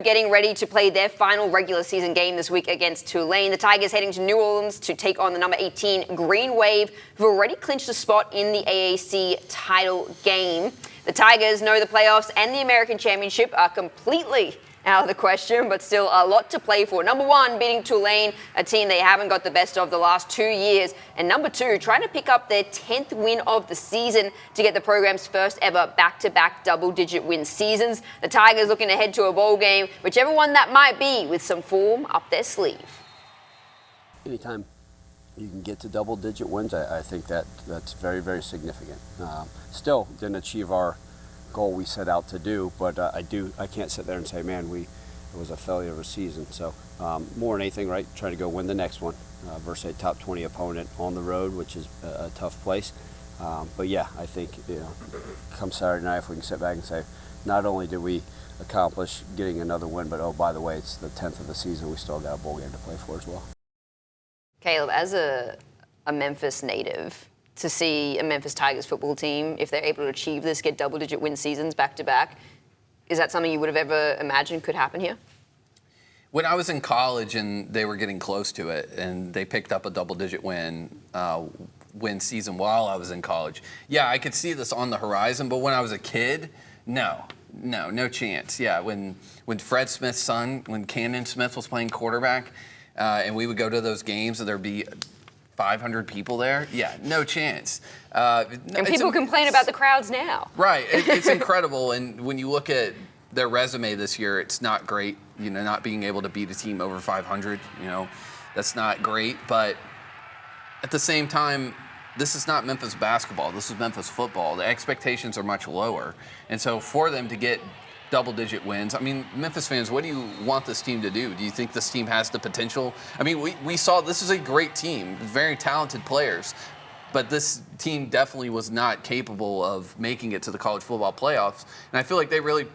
getting ready to play their final regular season game this week against Tulane. The Tigers heading to New Orleans to take on the number 18 Green Wave, who've already clinched a spot in the AAC title game. The Tigers know the playoffs and the American Championship are completely out of the question, but still a lot to play for. Number one, beating Tulane, a team they haven't got the best of the last 2 years. And number two, trying to pick up their 10th win of the season to get the program's first ever back-to-back double-digit win seasons. The Tigers looking to head to a bowl game, whichever one that might be, with some form up their sleeve. Anytime you can get to double-digit wins, I think that's very, very significant. Still didn't achieve our goal we set out to do, but I can't sit there and say, man, it was a failure of a season. So more than anything, right, trying to go win the next one versus a top 20 opponent on the road, which is a tough place. But yeah, I think, come Saturday night, if we can sit back and say, not only did we accomplish getting another win, but oh, by the way, it's the 10th of the season, we still got a bowl game to play for as well. Caleb, as a Memphis native, to see a Memphis Tigers football team, if they're able to achieve this, get double-digit win seasons back-to-back, is that something you would have ever imagined could happen here? When I was in college and they were getting close to it, and they picked up a double-digit win season while I was in college, yeah, I could see this on the horizon. But when I was a kid, no chance. Yeah, when Fred Smith's son, when Cannon Smith was playing quarterback, and we would go to those games and there'd be 500 people there, yeah, no chance. And people complain about the crowds now. Right, it's incredible. And when you look at their resume this year, it's not great. Not being able to beat a team over 500, that's not great. But at the same time, this is not Memphis basketball. This is Memphis football. The expectations are much lower. And so for them to get double-digit wins, I mean, Memphis fans, what do you want this team to do? Do you think this team has the potential? I mean, we saw this is a great team, very talented players, but this team definitely was not capable of making it to the college football playoffs. And I feel like they really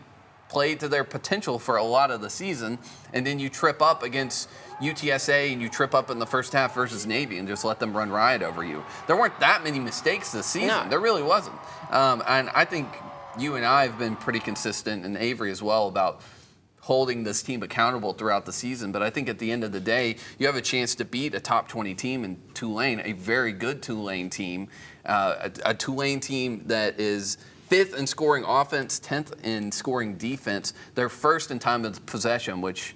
played to their potential for a lot of the season, and then you trip up against UTSA and you trip up in the first half versus Navy and just let them run riot over you. There weren't that many mistakes this season. No. There really wasn't. And I think you and I have been pretty consistent, and Avery as well, about holding this team accountable throughout the season. But I think at the end of the day, you have a chance to beat a top 20 team in Tulane, a very good Tulane team, a Tulane team that is 5th in scoring offense, 10th in scoring defense. They're first in time of possession, which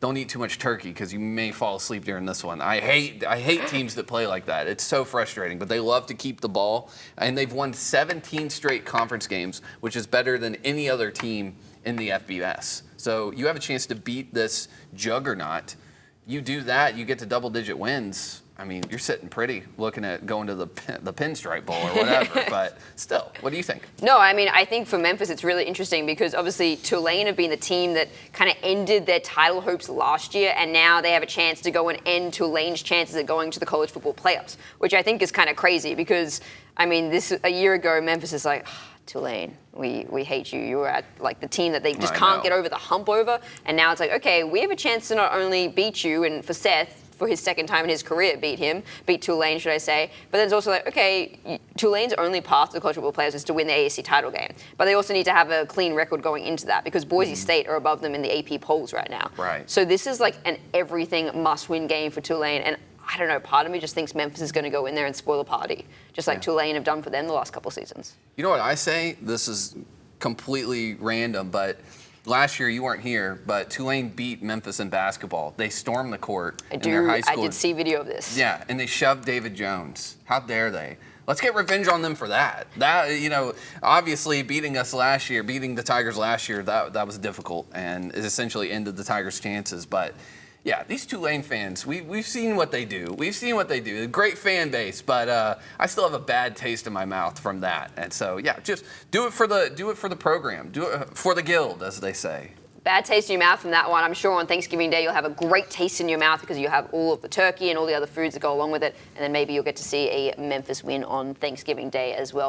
don't eat too much turkey because you may fall asleep during this one. I hate teams that play like that. It's so frustrating, but they love to keep the ball. And they've won 17 straight conference games, which is better than any other team in the FBS. So you have a chance to beat this juggernaut. You do that, you get to double-digit wins. I mean, you're sitting pretty looking at going to the Pinstripe Bowl or whatever, but still, what do you think? No, I mean, I think for Memphis it's really interesting because obviously Tulane have been the team that kind of ended their title hopes last year, and now they have a chance to go and end Tulane's chances at going to the college football playoffs, which I think is kind of crazy because, I mean, a year ago, Memphis is like, Tulane, we hate you. You were at like the team that they just can't get over the hump over, and now it's like, okay, we have a chance to not only beat you, and for Seth, for his second time in his career, beat Tulane, should I say. But then it's also like, okay, Tulane's only path to the college football playoffs is to win the AAC title game. But they also need to have a clean record going into that because Boise State are above them in the AP polls right now. Right. So this is like an everything must-win game for Tulane. And I don't know, part of me just thinks Memphis is going to go in there and spoil the party, just like Tulane have done for them the last couple of seasons. You know what I say? This is completely random, but last year, you weren't here, but Tulane beat Memphis in basketball. They stormed the court in their high school. I did see video of this. Yeah, and they shoved David Jones. How dare they? Let's get revenge on them for that. Obviously beating us last year, beating the Tigers last year, that was difficult and it essentially ended the Tigers' chances. But yeah, these Tulane fans, we've seen what they do. We've seen what they do. A great fan base, but I still have a bad taste in my mouth from that. And so, yeah, just do it for the program. Do it for the guild, as they say. Bad taste in your mouth from that one. I'm sure on Thanksgiving Day you'll have a great taste in your mouth because you have all of the turkey and all the other foods that go along with it. And then maybe you'll get to see a Memphis win on Thanksgiving Day as well.